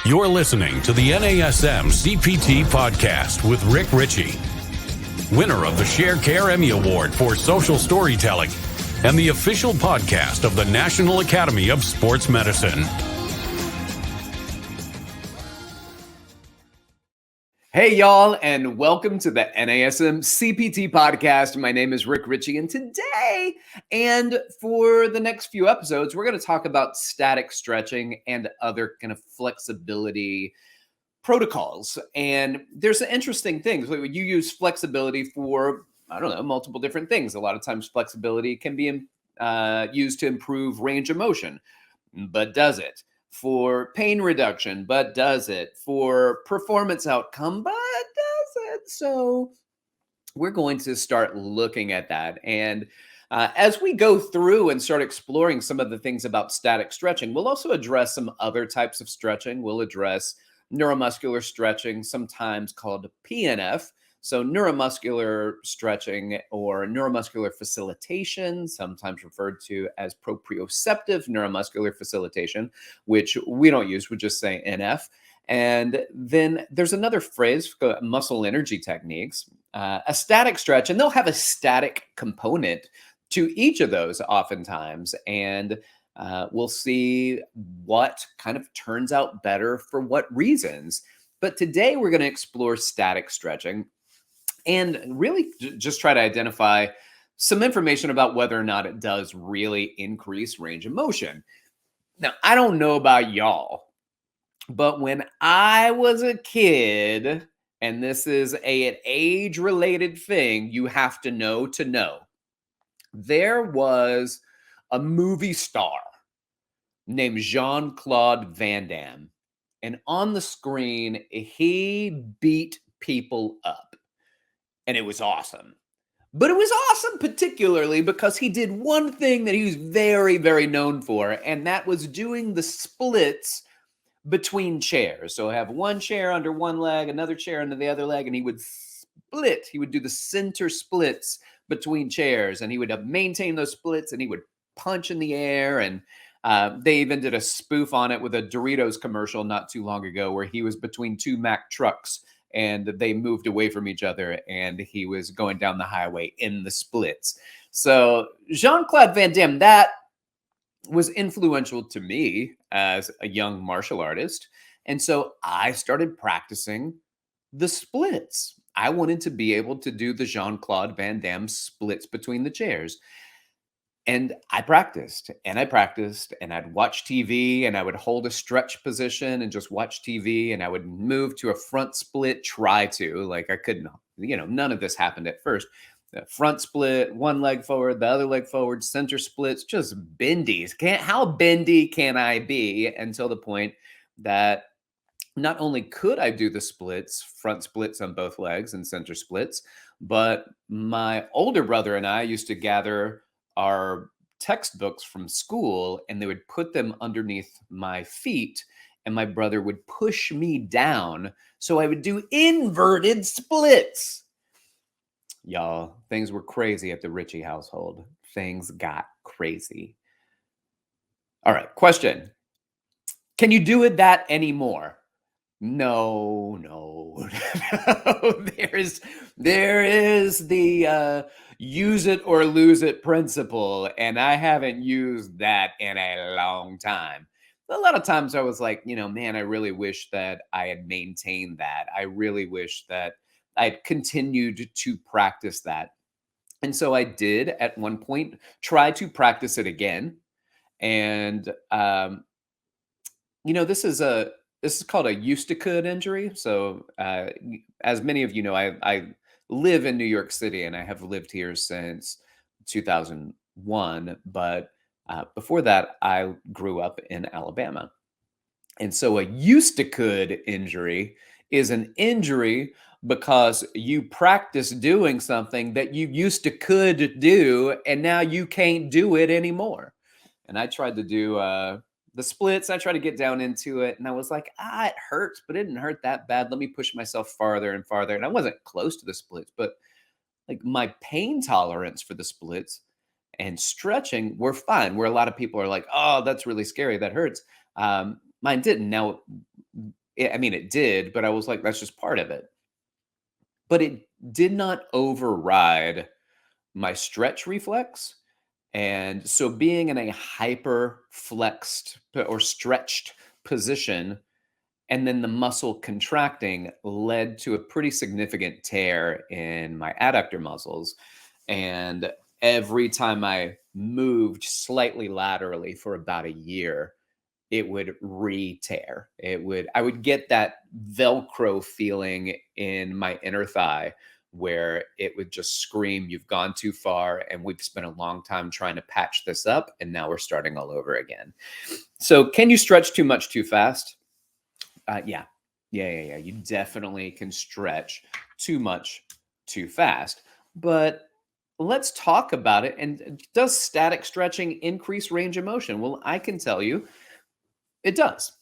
You're listening to the NASM-CPT Podcast with Rick Richey, winner of the Sharecare Emmy Award for Social Storytelling and the official podcast of the National Academy of Sports Medicine. Hey, y'all, and welcome to the NASM-CPT Podcast. My name is Rick Richey, and today, and for the next few episodes, we're going to talk about static stretching and other kind of flexibility protocols. And there's an interesting thing. So you use flexibility for, multiple different things. A lot of times flexibility can be used to improve range of motion, but does it? For pain reduction, but does it? For performance outcome, but does it? So we're going to start looking at that. And as we go through and start exploring some of the things about static stretching, we'll also address some other types of stretching. We'll address neuromuscular stretching, sometimes called PNF. So neuromuscular stretching or neuromuscular facilitation, sometimes referred to as proprioceptive neuromuscular facilitation, which we don't use, we just say NF. And then there's another phrase, muscle energy techniques, a static stretch, and they'll have a static component to each of those oftentimes. And we'll see what kind of turns out better for what reasons. But today we're going to explore static stretching and really just try to identify some information about whether or not it does really increase range of motion. Now, I don't know about y'all, but when I was a kid, and this is an age-related thing you have to know, there was a movie star named JeanClaude Van Damme. And on the screen, he beat people up. And it was awesome. But it was awesome particularly because he did one thing that he was very, very known for, and that was doing the splits between chairs. So have one chair under one leg, another chair under the other leg, and he would split. He would do the center splits between chairs, and he would maintain those splits, and he would punch in the air. And they even did a spoof on it with a Doritos commercial not too long ago where he was between two Mack trucks and they moved away from each other, and he was going down the highway in the splits. So JeanClaude Van Damme, that was influential to me as a young martial artist. And so I started practicing the splits. I wanted to be able to do the JeanClaude Van Damme splits between the chairs. And I practiced, and I'd watch TV, and I would hold a stretch position and just watch TV, and I would move to a front split, I couldn't, none of this happened at first. The front split, one leg forward, the other leg forward, center splits, just bendies. How bendy can I be until the point that not only could I do the splits, front splits on both legs and center splits, but my older brother and I used to gather our textbooks from school, and they would put them underneath my feet, and my brother would push me down so I would do inverted splits. Y'all, things were crazy at the Richey household. Things got crazy. All right, question. Can you do that anymore? No. There is the use it or lose it principle, and I haven't used that in a long time. A lot of times I was like, man, I really wish that I had maintained that. I really wish that I'd continued to practice that. And so I did at one point try to practice it again. And this is called a Eustachoid injury. So as many of you know, I live in New York City, and I have lived here since 2001. But before that, I grew up in Alabama. And so a Eustachoid injury is an injury because you practice doing something that you used to could do, and now you can't do it anymore. And I tried to do the splits. I tried to get down into it, and I was like, it hurts, but it didn't hurt that bad. Let me push myself farther and farther. And I wasn't close to the splits, but like my pain tolerance for the splits and stretching were fine. Where a lot of people are like, oh, that's really scary, that hurts. Mine didn't. Now, It did, but I was like, that's just part of it. But it did not override my stretch reflex. And so being in a hyper flexed or stretched position and then the muscle contracting led to a pretty significant tear in my adductor muscles. And every time I moved slightly laterally for about a year, it would re-tear. I would get that Velcro feeling in my inner thigh where it would just scream, you've gone too far, and we've spent a long time trying to patch this up, and now we're starting all over again. So can you stretch too much too fast? Yeah. You definitely can stretch too much too fast. But let's talk about it. And does static stretching increase range of motion? Well, I can tell you it does.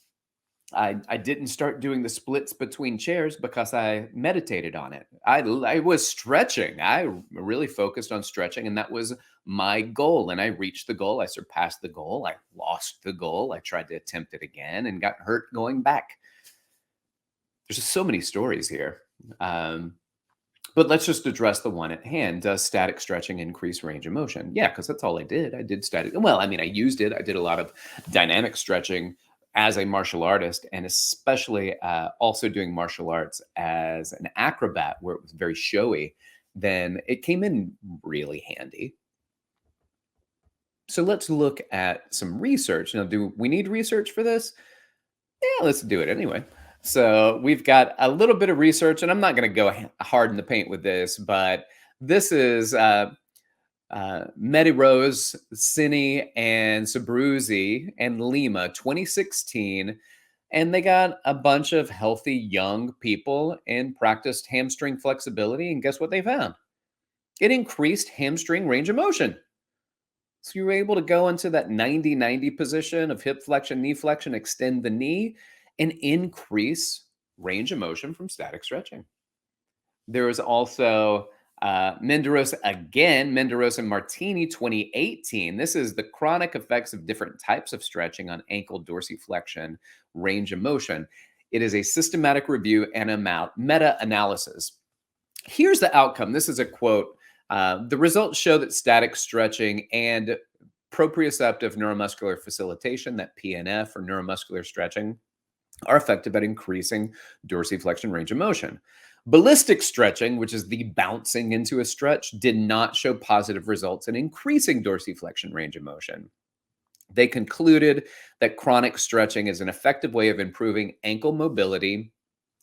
I didn't start doing the splits between chairs because I meditated on it. I was stretching. I really focused on stretching, and that was my goal. And I reached the goal. I surpassed the goal. I lost the goal. I tried to attempt it again and got hurt going back. There's just so many stories here. But let's just address the one at hand. Does static stretching increase range of motion? Yeah, because that's all I did. I did static. Well, I used it. I did a lot of dynamic stretching as a martial artist, and especially also doing martial arts as an acrobat where it was very showy. Then it came in really handy. So let's look at some research. Now, do we need research for this? Yeah, let's do it anyway. So we've got a little bit of research, and I'm not going to go hard in the paint with this, but this is Medeiros, Cini, and Sabruzzi and Lima, 2016. And they got a bunch of healthy young people and practiced hamstring flexibility. And guess what they found? It increased hamstring range of motion. So you were able to go into that 90-90 position of hip flexion, knee flexion, extend the knee, and increase range of motion from static stretching. There was also Medeiros and Martini, 2018. This is the chronic effects of different types of stretching on ankle dorsiflexion range of motion. It is a systematic review and a meta-analysis. Here's the outcome. This is a quote. The results show that static stretching and proprioceptive neuromuscular facilitation, that PNF or neuromuscular stretching, are effective at increasing dorsiflexion range of motion. Ballistic stretching, which is the bouncing into a stretch, did not show positive results in increasing dorsiflexion range of motion. They concluded that chronic stretching is an effective way of improving ankle mobility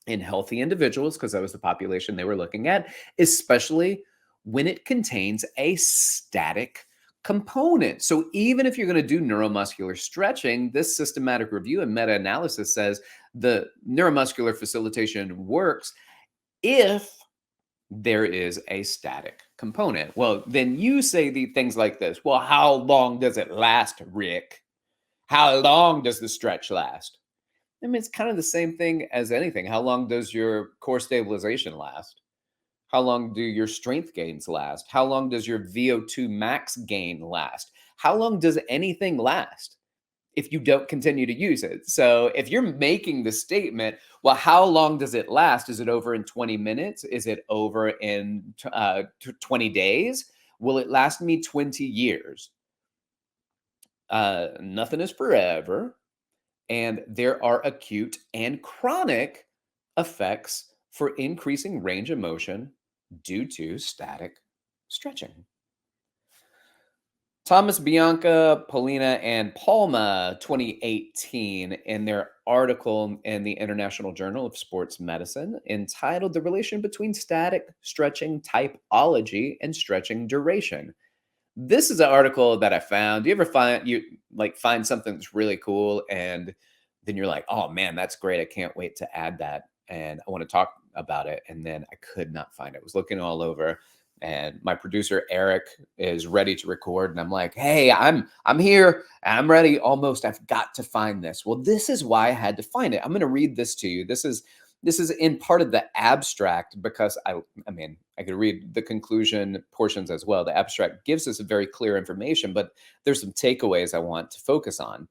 in healthy individuals, because that was the population they were looking at, especially when it contains a static component. So even if you're going to do neuromuscular stretching, this systematic review and meta-analysis says the neuromuscular facilitation works if there is a static component. Well, then you say the things like this. Well, how long does it last, Rick? How long does the stretch last? It's kind of the same thing as anything. How long does your core stabilization last? How long do your strength gains last? How long does your VO2 max gain last? How long does anything last if you don't continue to use it? So if you're making the statement, well, how long does it last? Is it over in 20 minutes? Is it over in 20 days? Will it last me 20 years? Nothing is forever. And there are acute and chronic effects for increasing range of motion due to static stretching. Thomas, Bianca, Paulina, and Palma, 2018, in their article in the International Journal of Sports Medicine entitled "The Relation Between Static Stretching Typology and Stretching Duration." This is an article that I found. Do you ever find something that's really cool and then you're like, oh man, that's great. I can't wait to add that. And I want to talk about it. And then I could not find it. I was looking all over, and my producer, Eric, is ready to record. And I'm like, hey, I'm here. I'm ready. Almost. I've got to find this. Well, this is why I had to find it. I'm going to read this to you. This is in part of the abstract, because I could read the conclusion portions as well. The abstract gives us very clear information, but there's some takeaways I want to focus on.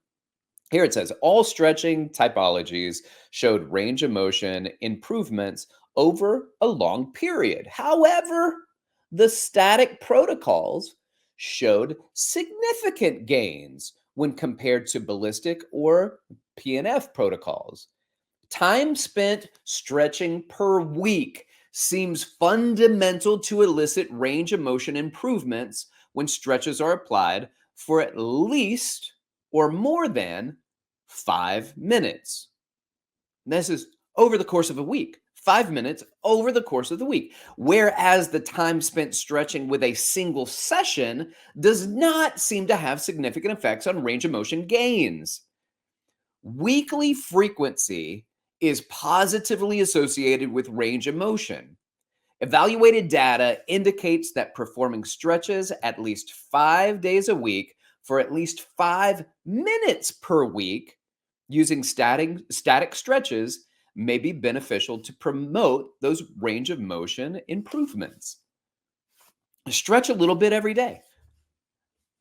Here it says, all stretching typologies showed range of motion improvements over a long period. However, the static protocols showed significant gains when compared to ballistic or PNF protocols. Time spent stretching per week seems fundamental to elicit range of motion improvements when stretches are applied for at least or more than 5 minutes. This is over the course of a week. 5 minutes over the course of the week. Whereas the time spent stretching with a single session does not seem to have significant effects on range of motion gains. Weekly frequency is positively associated with range of motion. Evaluated data indicates that performing stretches at least 5 days a week for at least 5 minutes per week using static stretches may be beneficial to promote those range of motion improvements. Stretch a little bit every day.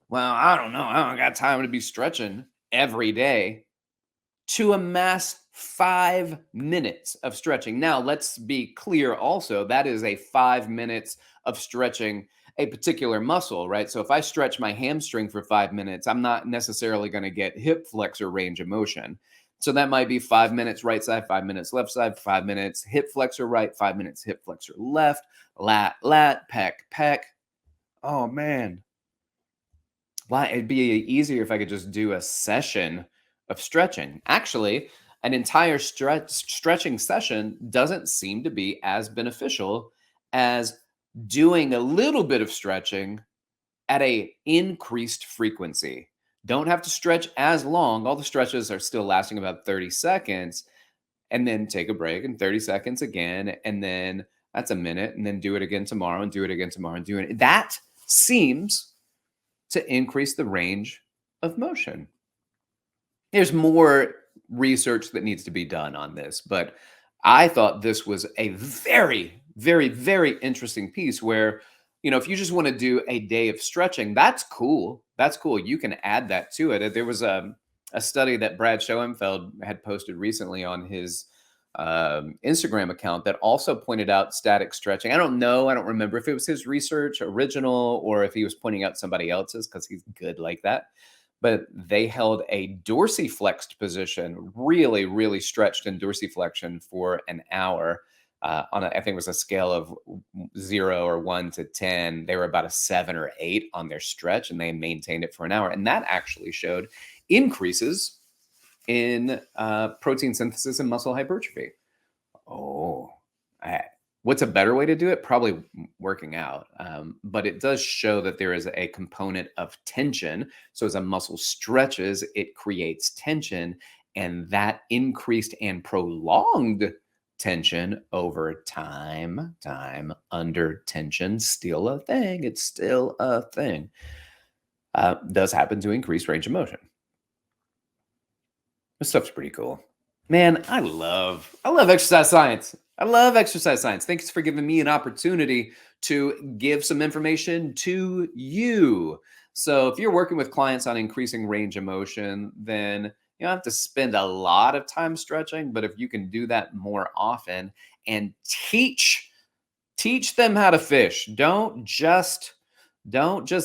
Well, I don't know. I don't got time to be stretching every day. To amass 5 minutes of stretching. Now, let's be clear also, that is a 5 minutes of stretching a particular muscle, right? So if I stretch my hamstring for 5 minutes, I'm not necessarily going to get hip flexor range of motion. So that might be 5 minutes right side, 5 minutes left side, 5 minutes hip flexor right, 5 minutes hip flexor left, lat, pec. Oh man. Why? It'd be easier if I could just do a session of stretching. Actually, an entire stretching session doesn't seem to be as beneficial as doing a little bit of stretching at a increased frequency. Don't have to stretch as long. All the stretches are still lasting about 30 seconds, and then take a break and 30 seconds again, and then that's a minute, and then do it again tomorrow and do it again tomorrow and do it. That seems to increase the range of motion. There's more research that needs to be done on this, but I thought this was a very, very, very interesting piece where, if you just want to do a day of stretching, that's cool. That's cool. You can add that to it. There was a study that Brad Schoenfeld had posted recently on his Instagram account that also pointed out static stretching. I don't remember if it was his research original or if he was pointing out somebody else's because he's good like that. But they held a dorsiflexed position, really, really stretched in dorsiflexion for an hour. I think it was a scale of 0 or 1 to 10. They were about a 7 or 8 on their stretch, and they maintained it for an hour. And that actually showed increases in protein synthesis and muscle hypertrophy. What's a better way to do it? Probably working out. But it does show that there is a component of tension. So as a muscle stretches, it creates tension, and that increased and prolonged tension over time under tension, still a thing. It's still a thing. Does happen to increase range of motion. This stuff's pretty cool. Man, I love exercise science. I love exercise science. Thanks for giving me an opportunity to give some information to you. So if you're working with clients on increasing range of motion, then you don't have to spend a lot of time stretching, but if you can do that more often and teach them how to fish, don't just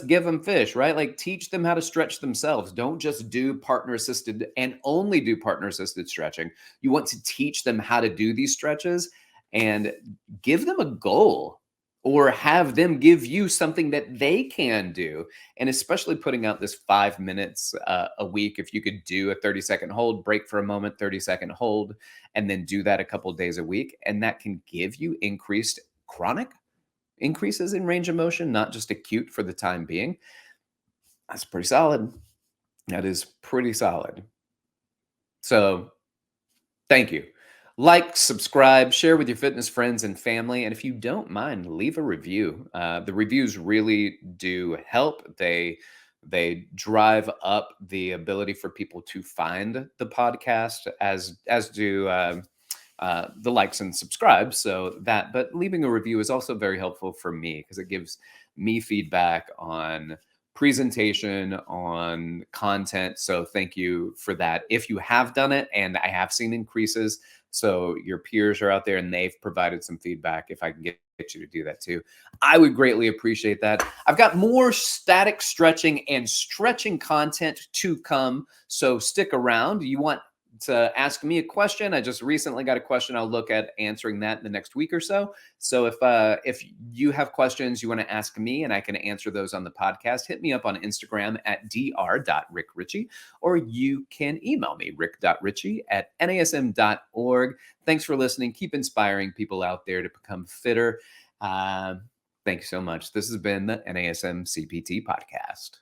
give them fish, right? Like teach them how to stretch themselves. Don't just do partner assisted and only do partner assisted stretching. You want to teach them how to do these stretches and give them a goal or have them give you something that they can do. And especially putting out this 5 minutes a week. If you could do a 30-second hold, break for a moment, 30-second hold, and then do that a couple of days a week. And that can give you increased chronic increases in range of motion, not just acute for the time being. That's pretty solid. That is pretty solid. So thank you. Like, subscribe, share with your fitness friends and family. And if you don't mind, leave a review. The reviews really do help. They drive up the ability for people to find the podcast, as do the likes and subscribe. But leaving a review is also very helpful for me because it gives me feedback on presentation on content. So thank you for that. If you have done it, and I have seen increases, so your peers are out there and they've provided some feedback, if I can get you to do that too, I would greatly appreciate that. I've got more static stretching and stretching content to come, so stick around. You want to ask me a question? I just recently got a question. I'll look at answering that in the next week or so. So if you have questions you want to ask me and I can answer those on the podcast, hit me up on Instagram at dr.rickrichey, or you can email me, rick.richey@nasm.org. Thanks for listening. Keep inspiring people out there to become fitter. Thank you so much. This has been the NASM-CPT Podcast.